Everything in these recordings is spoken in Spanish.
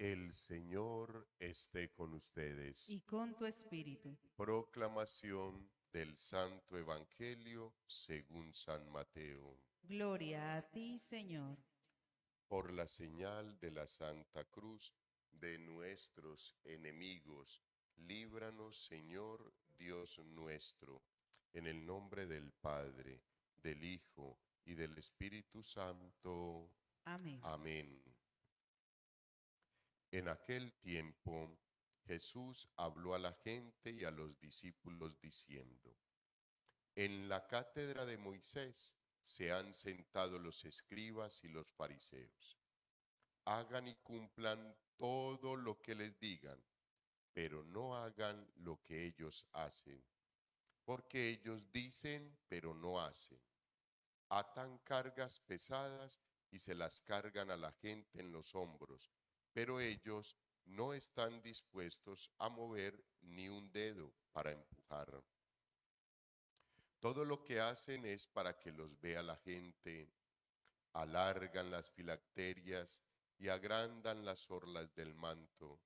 El Señor esté con ustedes. Y con tu espíritu. Proclamación del Santo Evangelio según San Mateo. Gloria a ti, Señor. Por la señal de la Santa Cruz de nuestros enemigos, líbranos, Señor Dios nuestro, en el nombre del Padre, del Hijo y del Espíritu Santo. Amén. Amén. En aquel tiempo, Jesús habló a la gente y a los discípulos diciendo: En la cátedra de Moisés se han sentado los escribas y los fariseos. Hagan y cumplan todo lo que les digan, pero no hagan lo que ellos hacen, porque ellos dicen, pero no hacen. Atan cargas pesadas y se las cargan a la gente en los hombros, pero ellos no están dispuestos a mover ni un dedo para empujar. Todo lo que hacen es para que los vea la gente. Alargan las filacterias y agrandan las orlas del manto.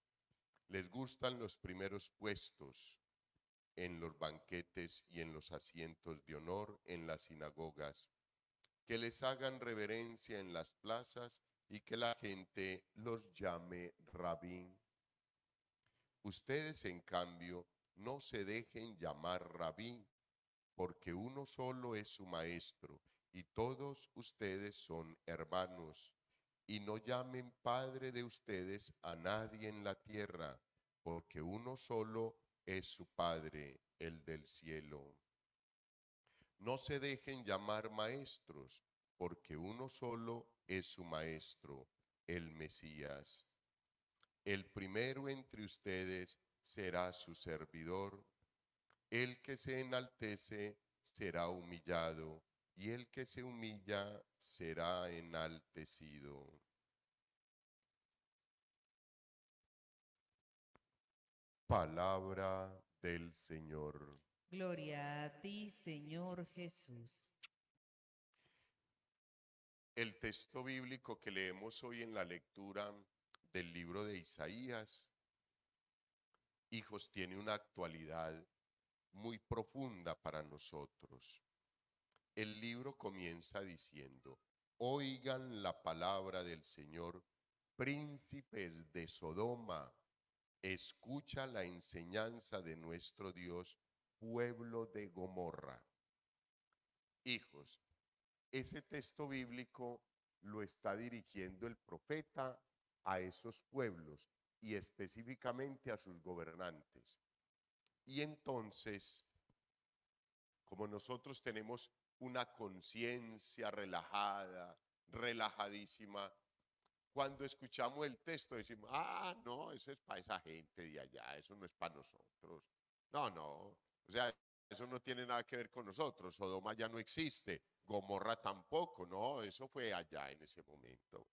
Les gustan los primeros puestos en los banquetes y en los asientos de honor en las sinagogas, que les hagan reverencia en las plazas y que la gente los llame rabí. Ustedes, en cambio, no se dejen llamar rabí, porque uno solo es su maestro y todos ustedes son hermanos. Y no llamen padre de ustedes a nadie en la tierra, porque uno solo es su Padre, el del cielo. No se dejen llamar maestros, porque uno solo es su maestro, el Mesías. El primero entre ustedes será su servidor. El que se enaltece será humillado, y el que se humilla será enaltecido. Palabra del Señor. Gloria a ti, Señor Jesús. El texto bíblico que leemos hoy en la lectura del libro de Isaías, hijos, tiene una actualidad muy profunda para nosotros. El libro comienza diciendo: oigan la palabra del Señor, príncipes de Sodoma, escucha la enseñanza de nuestro Dios, pueblo de Gomorra. Hijos, ese texto bíblico lo está dirigiendo el profeta a esos pueblos y específicamente a sus gobernantes. Y entonces, como nosotros tenemos una conciencia relajada, relajadísima, cuando escuchamos el texto decimos: ah, no, eso es para esa gente de allá, eso no es para nosotros. No, no, o sea, eso no tiene nada que ver con nosotros. Sodoma ya no existe, Gomorra tampoco, no, eso fue allá en ese momento.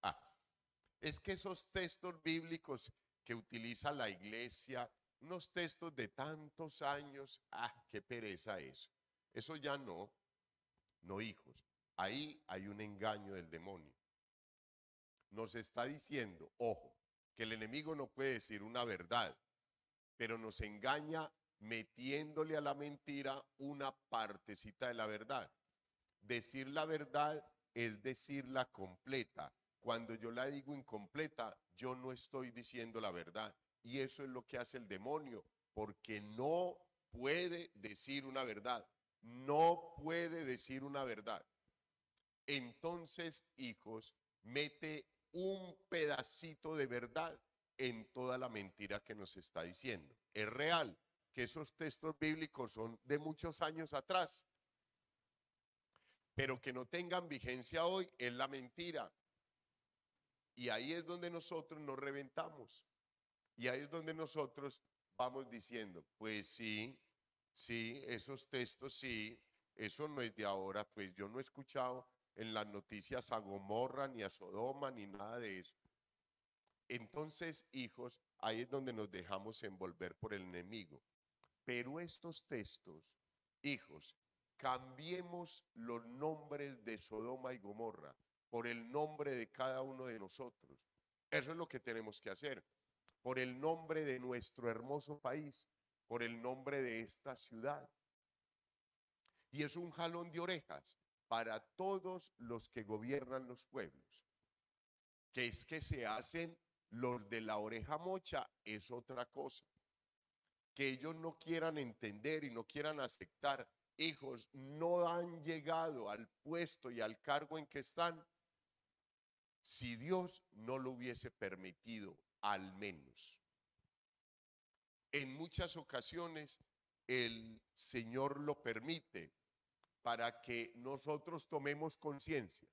Es que esos textos bíblicos que utiliza la iglesia, unos textos de tantos años, qué pereza eso. Eso ya no, no, hijos. Ahí hay un engaño del demonio. Nos está diciendo, ojo, que el enemigo no puede decir una verdad, pero nos engaña metiéndole a la mentira una partecita de la verdad. Decir la verdad es decirla completa. Cuando yo la digo incompleta, yo no estoy diciendo la verdad. Y eso es lo que hace el demonio, porque no puede decir una verdad. No puede decir una verdad. Entonces, hijos, mete un pedacito de verdad en toda la mentira que nos está diciendo. Es real que esos textos bíblicos son de muchos años atrás, pero que no tengan vigencia hoy es la mentira. Y ahí es donde nosotros nos reventamos. Y ahí es donde nosotros vamos diciendo: pues sí, sí, esos textos sí, eso no es de ahora, pues yo no he escuchado en las noticias a Gomorra, ni a Sodoma, ni nada de eso. Entonces, hijos, ahí es donde nos dejamos envolver por el enemigo. Pero estos textos, hijos, cambiemos los nombres de Sodoma y Gomorra por el nombre de cada uno de nosotros. Eso es lo que tenemos que hacer. Por el nombre de nuestro hermoso país, por el nombre de esta ciudad. Y es un jalón de orejas para todos los que gobiernan los pueblos. Que es que se hacen los de la oreja mocha es otra cosa. Que ellos no quieran entender y no quieran aceptar. Hijos, no han llegado al puesto y al cargo en que están si Dios no lo hubiese permitido, al menos. En muchas ocasiones el Señor lo permite para que nosotros tomemos conciencia.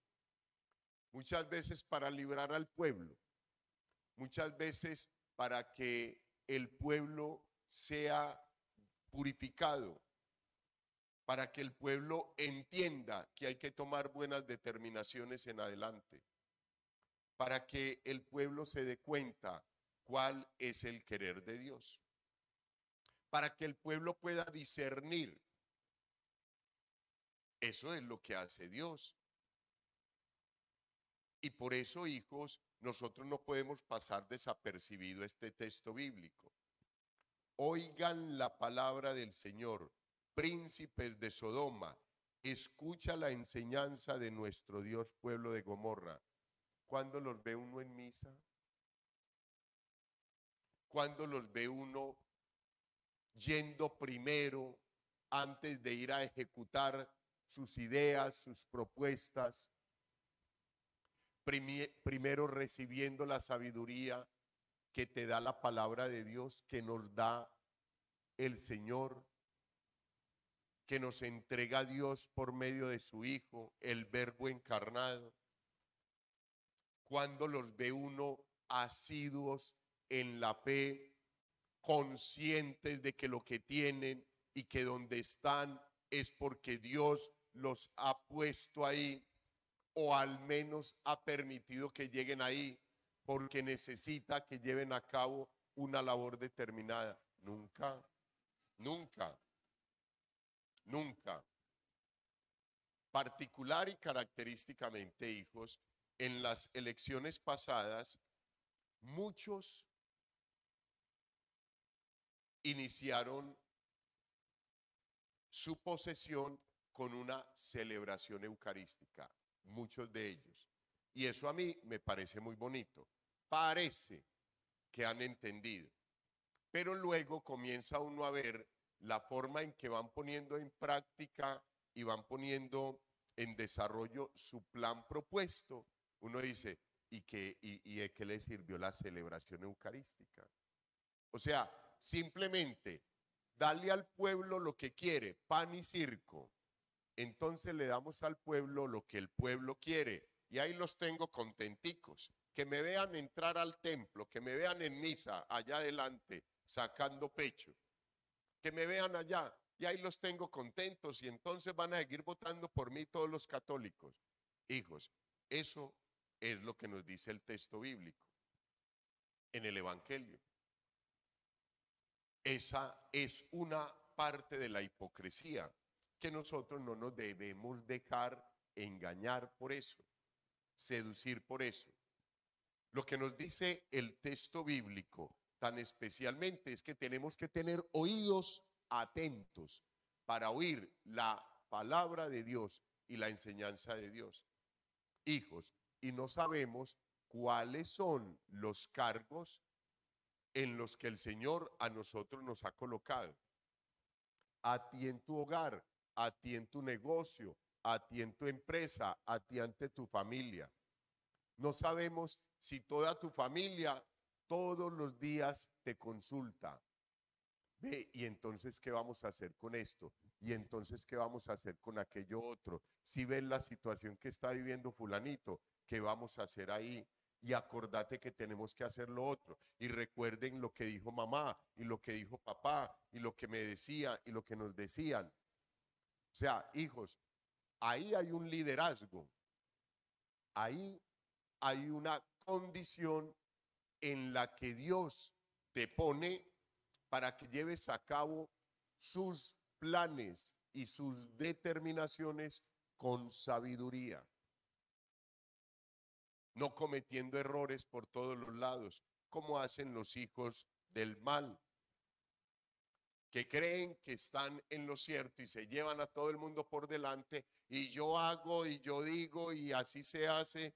Muchas veces para librar al pueblo, muchas veces para que el pueblo sea purificado, para que el pueblo entienda que hay que tomar buenas determinaciones en adelante, para que el pueblo se dé cuenta cuál es el querer de Dios, para que el pueblo pueda discernir. Eso es lo que hace Dios. Y por eso, hijos, nosotros no podemos pasar desapercibido este texto bíblico. Oigan la palabra del Señor, príncipes de Sodoma, escucha la enseñanza de nuestro Dios, pueblo de Gomorra. ¿Cuándo los ve uno en misa? ¿Cuándo los ve uno yendo primero antes de ir a ejecutar sus ideas, sus propuestas? Primero recibiendo la sabiduría que te da la palabra de Dios, que nos da el Señor, que nos entrega Dios por medio de su Hijo, el Verbo encarnado. Cuando los ve uno asiduos en la fe, conscientes de que lo que tienen y que donde están es porque Dios los ha puesto ahí, o al menos ha permitido que lleguen ahí porque necesita que lleven a cabo una labor determinada. Nunca, nunca, nunca. Particular y característicamente, hijos, en las elecciones pasadas, muchos iniciaron su posesión con una celebración eucarística, muchos de ellos. Y eso a mí me parece muy bonito. Parece que han entendido. Pero luego comienza uno a ver la forma en que van poniendo en práctica y van poniendo en desarrollo su plan propuesto. Uno dice, ¿y de qué le sirvió la celebración eucarística? O sea, simplemente darle al pueblo lo que quiere, pan y circo. Entonces le damos al pueblo lo que el pueblo quiere. Y ahí los tengo contenticos. Que me vean entrar al templo, que me vean en misa allá adelante, sacando pecho. Que me vean allá. Y ahí los tengo contentos y entonces van a seguir votando por mí todos los católicos. Hijos, eso es lo que nos dice el texto bíblico en el Evangelio. Esa es una parte de la hipocresía que nosotros no nos debemos dejar engañar por eso, seducir por eso. Lo que nos dice el texto bíblico tan especialmente es que tenemos que tener oídos atentos para oír la palabra de Dios y la enseñanza de Dios. Hijos, y no sabemos cuáles son los cargos en los que el Señor a nosotros nos ha colocado. A ti en tu hogar, a ti en tu negocio, a ti en tu empresa, a ti ante tu familia. No sabemos si toda tu familia todos los días te consulta. Ve, y entonces, ¿qué vamos a hacer con esto? Y entonces, ¿qué vamos a hacer con aquello otro? Si ven la situación que está viviendo fulanito, ¿qué vamos a hacer ahí? Y acordate que tenemos que hacer lo otro. Y recuerden lo que dijo mamá, y lo que dijo papá, y lo que me decía, y lo que nos decían. O sea, hijos, ahí hay un liderazgo. Ahí hay una condición en la que Dios te pone para que lleves a cabo sus planes y sus determinaciones con sabiduría. no cometiendo errores por todos los lados, como hacen los hijos del mal, que creen que están en lo cierto y se llevan a todo el mundo por delante, y yo hago y yo digo y así se hace.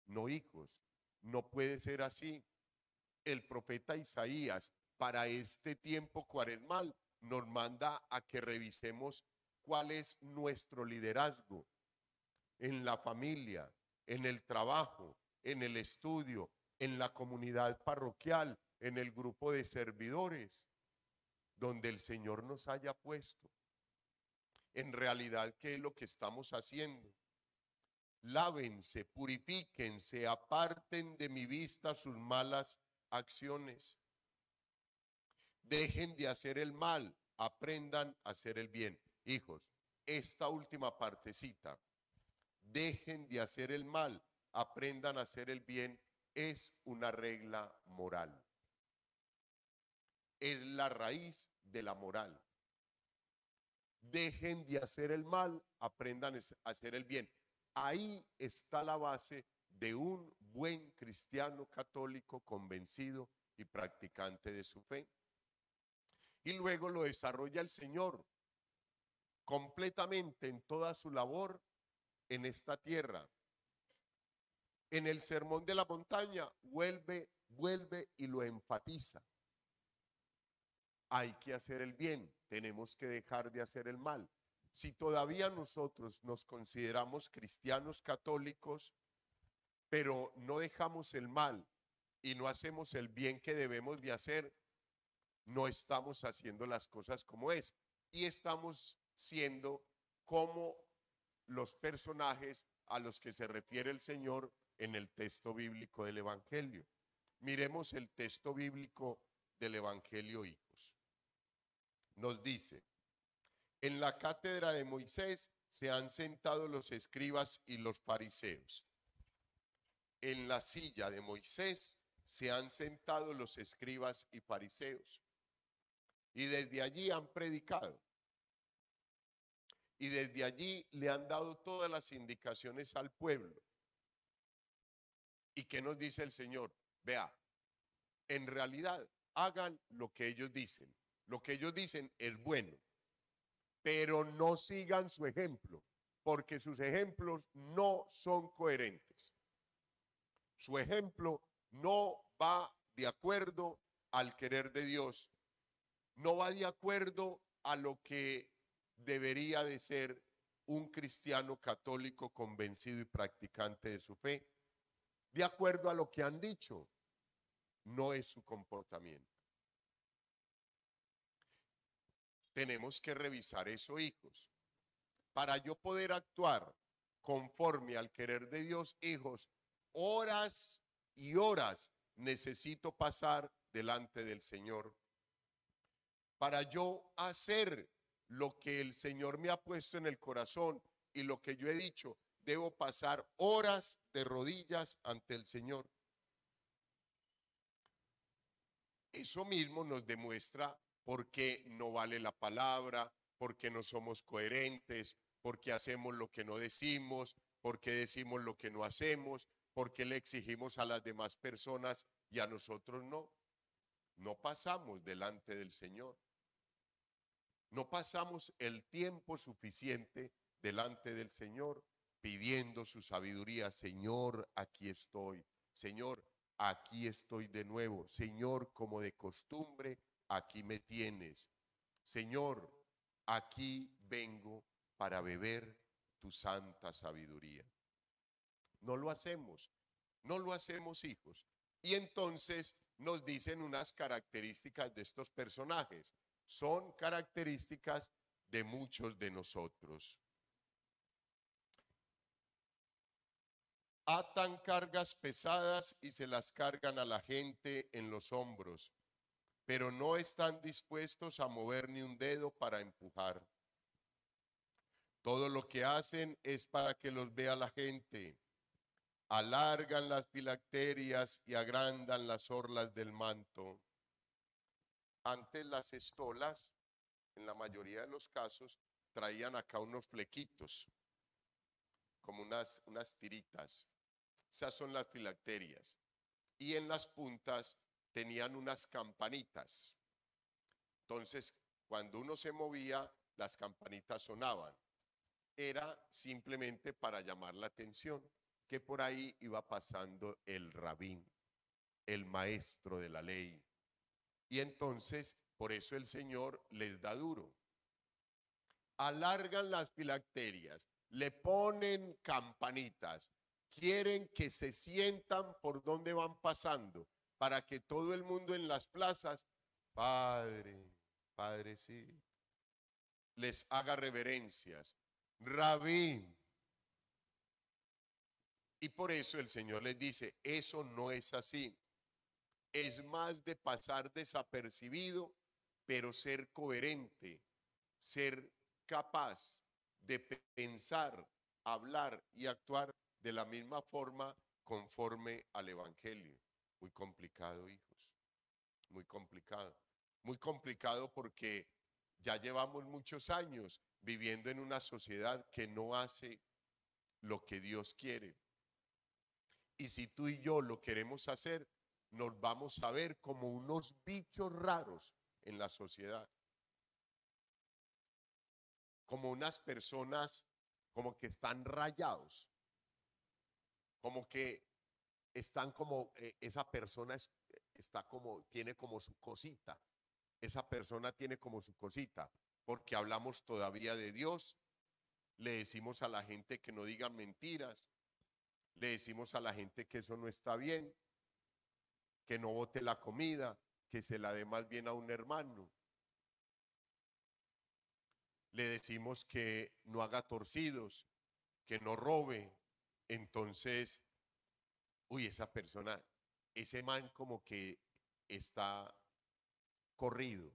No, hijos, no puede ser así. El profeta Isaías para este tiempo cuaresmal nos manda a que revisemos cuál es nuestro liderazgo en la familia, en el trabajo, en el estudio, en la comunidad parroquial, en el grupo de servidores, donde el Señor nos haya puesto. En realidad, ¿qué es lo que estamos haciendo? Lávense, purifíquense, aparten de mi vista sus malas acciones. Dejen de hacer el mal, aprendan a hacer el bien. Hijos, esta última partecita, dejen de hacer el mal, aprendan a hacer el bien, es una regla moral. Es la raíz de la moral. Dejen de hacer el mal, aprendan a hacer el bien. Ahí está la base de un buen cristiano católico convencido y practicante de su fe. Y luego lo desarrolla el Señor completamente en toda su labor en esta tierra. En el Sermón de la Montaña vuelve y lo enfatiza. Hay que hacer el bien, tenemos que dejar de hacer el mal. Si todavía nosotros nos consideramos cristianos católicos, pero no dejamos el mal y no hacemos el bien que debemos de hacer, no estamos haciendo las cosas como es. Y estamos siendo como los personajes a los que se refiere el Señor en el texto bíblico del Evangelio. Miremos el texto bíblico del Evangelio, hijos. Nos dice: en la cátedra de Moisés se han sentado los escribas y los fariseos. En la silla de Moisés se han sentado los escribas y fariseos. Y desde allí han predicado. Y desde allí le han dado todas las indicaciones al pueblo. ¿Y qué nos dice el Señor? Vea, en realidad hagan lo que ellos dicen. Lo que ellos dicen es bueno, pero no sigan su ejemplo, porque sus ejemplos no son coherentes. Su ejemplo no va de acuerdo al querer de Dios, no va de acuerdo a lo que debería de ser un cristiano católico convencido y practicante de su fe. De acuerdo a lo que han dicho, no es su comportamiento. Tenemos que revisar eso, hijos. Para yo poder actuar conforme al querer de Dios, hijos, horas y horas necesito pasar delante del Señor. Para yo hacer lo que el Señor me ha puesto en el corazón y lo que yo he dicho, debo pasar horas de rodillas ante el Señor. Eso mismo nos demuestra por qué no vale la palabra, por qué no somos coherentes, por qué hacemos lo que no decimos, por qué decimos lo que no hacemos, por qué le exigimos a las demás personas y a nosotros no. No pasamos delante del Señor. No pasamos el tiempo suficiente delante del Señor pidiendo su sabiduría. Señor, aquí estoy. Señor, aquí estoy de nuevo. Señor, como de costumbre, aquí me tienes. Señor, aquí vengo para beber tu santa sabiduría. No lo hacemos, no lo hacemos, hijos. Y entonces nos dicen unas características de estos personajes. Son características de muchos de nosotros. Atan cargas pesadas y se las cargan a la gente en los hombros, pero no están dispuestos a mover ni un dedo para empujar. Todo lo que hacen es para que los vea la gente. Alargan las filacterias y agrandan las orlas del manto. Antes las estolas, en la mayoría de los casos, traían acá unos flequitos, como unas tiritas. Esas son las filacterias. Y en las puntas tenían unas campanitas. Entonces, cuando uno se movía, las campanitas sonaban. Era simplemente para llamar la atención que por ahí iba pasando el rabín, el maestro de la ley. Y entonces, por eso el Señor les da duro. Alargan las filacterias, le ponen campanitas, quieren que se sientan por donde van pasando, para que todo el mundo en las plazas, Padre, Padre, sí, les haga reverencias, Rabí. Y por eso el Señor les dice, eso no es así. Es más de pasar desapercibido, pero ser coherente, ser capaz de pensar, hablar y actuar de la misma forma conforme al Evangelio. Muy complicado, hijos, muy complicado. Muy complicado porque ya llevamos muchos años viviendo en una sociedad que no hace lo que Dios quiere. Y si tú y yo lo queremos hacer, nos vamos a ver como unos bichos raros en la sociedad. Como unas personas como que están rayados. Como que están como, esa persona está como, tiene como su cosita. Esa persona tiene como su cosita. Porque hablamos todavía de Dios. Le decimos a la gente que no digan mentiras. Le decimos a la gente que eso no está bien, que no bote la comida, que se la dé más bien a un hermano. Le decimos que no haga torcidos, que no robe. Entonces, uy, esa persona, ese man como que está corrido.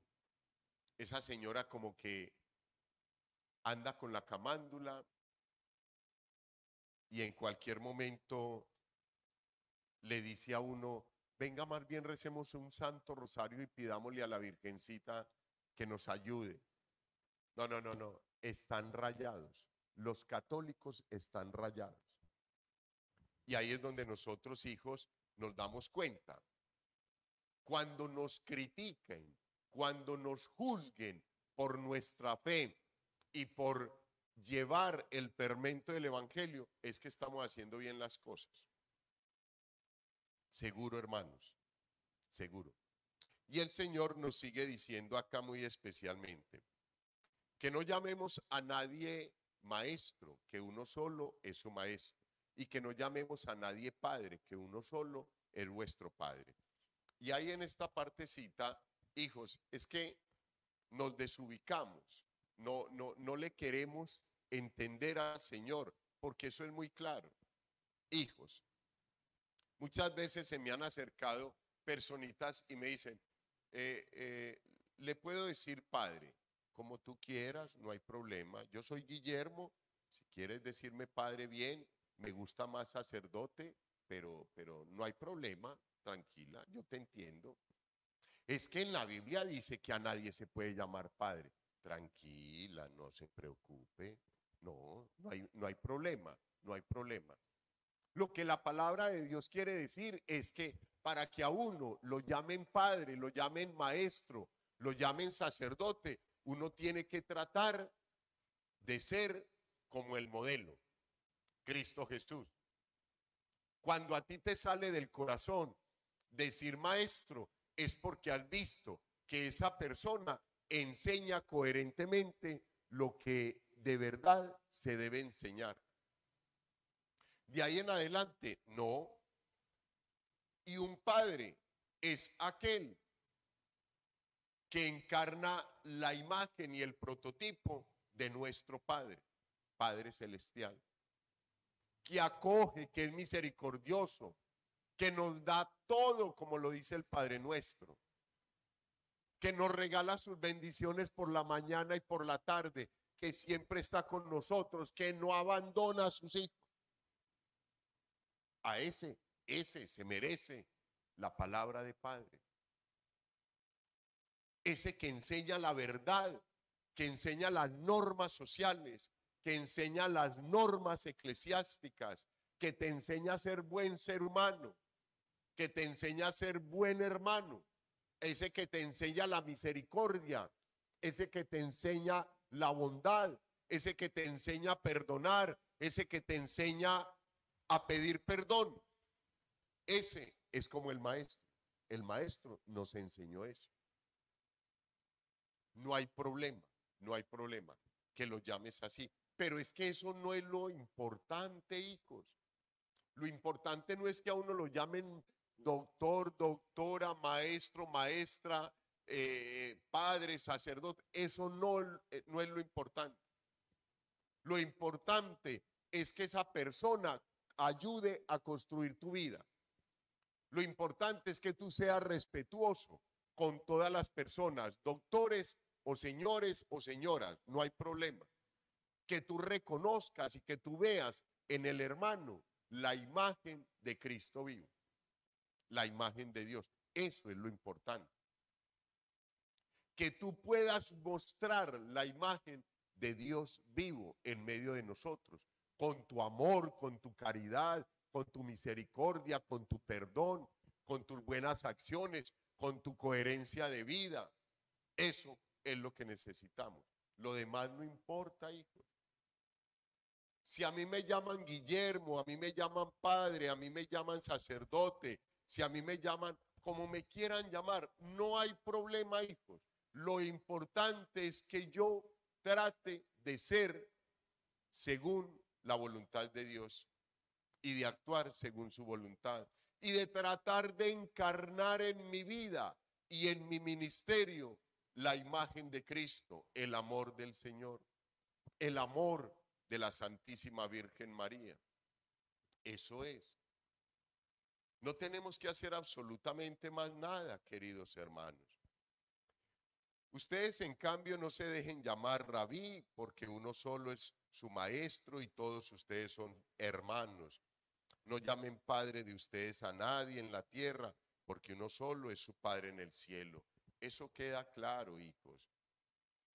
Esa señora como que anda con la camándula y en cualquier momento le dice a uno, venga, más bien recemos un santo rosario y pidámosle a la Virgencita que nos ayude. No, no, no, no, están rayados. Los católicos están rayados. Y ahí es donde nosotros, hijos, nos damos cuenta. Cuando nos critiquen, cuando nos juzguen por nuestra fe y por llevar el fermento del Evangelio, es que estamos haciendo bien las cosas. Seguro, hermanos, seguro. Y el Señor nos sigue diciendo acá muy especialmente que no llamemos a nadie maestro, que uno solo es su maestro, y que no llamemos a nadie padre, que uno solo es vuestro padre. Y ahí en esta partecita, hijos, es que nos desubicamos, no le queremos entender al Señor, porque eso es muy claro. Hijos, muchas veces se me han acercado personitas y me dicen, le puedo decir padre, como tú quieras, no hay problema. Yo soy Guillermo, si quieres decirme padre bien, me gusta más sacerdote, pero no hay problema, tranquila, yo te entiendo. Es que en la Biblia dice que a nadie se puede llamar padre. Tranquila, no se preocupe, no hay problema, no hay problema. Lo que la palabra de Dios quiere decir es que para que a uno lo llamen padre, lo llamen maestro, lo llamen sacerdote, uno tiene que tratar de ser como el modelo, Cristo Jesús. Cuando a ti te sale del corazón decir maestro, es porque has visto que esa persona enseña coherentemente lo que de verdad se debe enseñar. De ahí en adelante, no. Y un padre es aquel que encarna la imagen y el prototipo de nuestro Padre, Padre Celestial, que acoge, que es misericordioso, que nos da todo como lo dice el Padre Nuestro, que nos regala sus bendiciones por la mañana y por la tarde, que siempre está con nosotros, que no abandona a sus hijos. A ese se merece la palabra de Padre. Ese que enseña la verdad, que enseña las normas sociales, que enseña las normas eclesiásticas, que te enseña a ser buen ser humano, que te enseña a ser buen hermano, ese que te enseña la misericordia, ese que te enseña la bondad, ese que te enseña a perdonar, ese que te enseña a pedir perdón. Ese es como el maestro. El maestro nos enseñó eso. No hay problema, no hay problema que lo llames así. Pero es que eso no es lo importante, hijos. Lo importante no es que a uno lo llamen doctor, doctora, maestro, maestra, padre, sacerdote. Eso no es lo importante. Lo importante es que esa persona ayude a construir tu vida. Lo importante es que tú seas respetuoso con todas las personas, doctores o señores o señoras, no hay problema. Que tú reconozcas y que tú veas en el hermano la imagen de Cristo vivo, la imagen de Dios. Eso es lo importante. Que tú puedas mostrar la imagen de Dios vivo en medio de nosotros, con tu amor, con tu caridad, con tu misericordia, con tu perdón, con tus buenas acciones, con tu coherencia de vida. Eso es lo que necesitamos. Lo demás no importa, hijos. Si a mí me llaman Guillermo, a mí me llaman padre, a mí me llaman sacerdote, si a mí me llaman como me quieran llamar, no hay problema, hijos. Lo importante es que yo trate de ser según la voluntad de Dios y de actuar según su voluntad y de tratar de encarnar en mi vida y en mi ministerio la imagen de Cristo, el amor del Señor, el amor de la Santísima Virgen María. Eso es. No tenemos que hacer absolutamente más nada, queridos hermanos. Ustedes, en cambio, no se dejen llamar rabí, porque uno solo es su maestro y todos ustedes son hermanos. No llamen padre de ustedes a nadie en la tierra, porque uno solo es su padre en el cielo. Eso queda claro, hijos.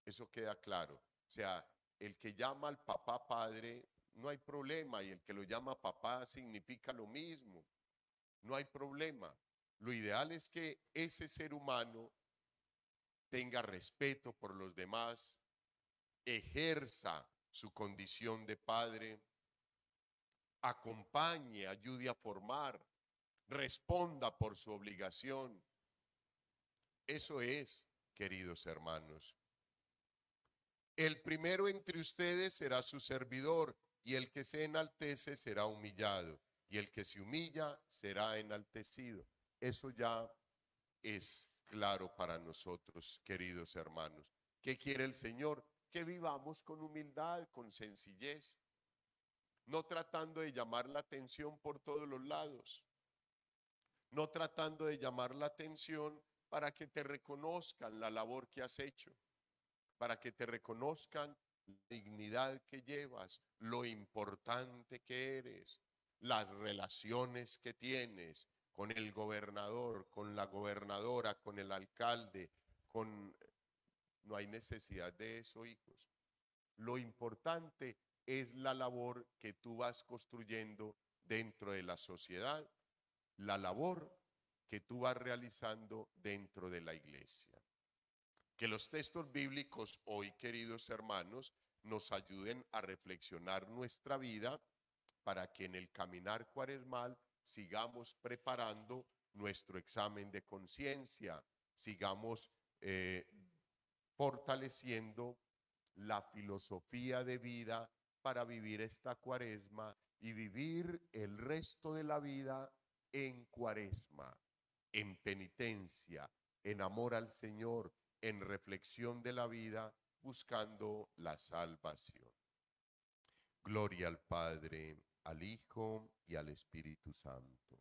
Eso queda claro. O sea, el que llama al papá padre, no hay problema, y el que lo llama papá significa lo mismo. No hay problema. Lo ideal es que ese ser humano tenga respeto por los demás, ejerza su condición de padre, acompañe, ayude a formar, responda por su obligación. Eso es, queridos hermanos. El primero entre ustedes será su servidor, y el que se enaltece será humillado, y el que se humilla será enaltecido. Eso ya es claro para nosotros, queridos hermanos. ¿Qué quiere el Señor? Que vivamos con humildad, con sencillez, no tratando de llamar la atención por todos los lados, no tratando de llamar la atención para que te reconozcan la labor que has hecho, para que te reconozcan la dignidad que llevas, lo importante que eres, las relaciones que tienes con el gobernador, con la gobernadora, con el alcalde, con... No hay necesidad de eso, hijos. Lo importante es la labor que tú vas construyendo dentro de la sociedad, la labor que tú vas realizando dentro de la iglesia. Que los textos bíblicos hoy, queridos hermanos, nos ayuden a reflexionar nuestra vida para que en el caminar cuaresmal sigamos preparando nuestro examen de conciencia, sigamos fortaleciendo la filosofía de vida para vivir esta cuaresma y vivir el resto de la vida en cuaresma, en penitencia, en amor al Señor, en reflexión de la vida, buscando la salvación. Gloria al Padre, al Hijo y al Espíritu Santo.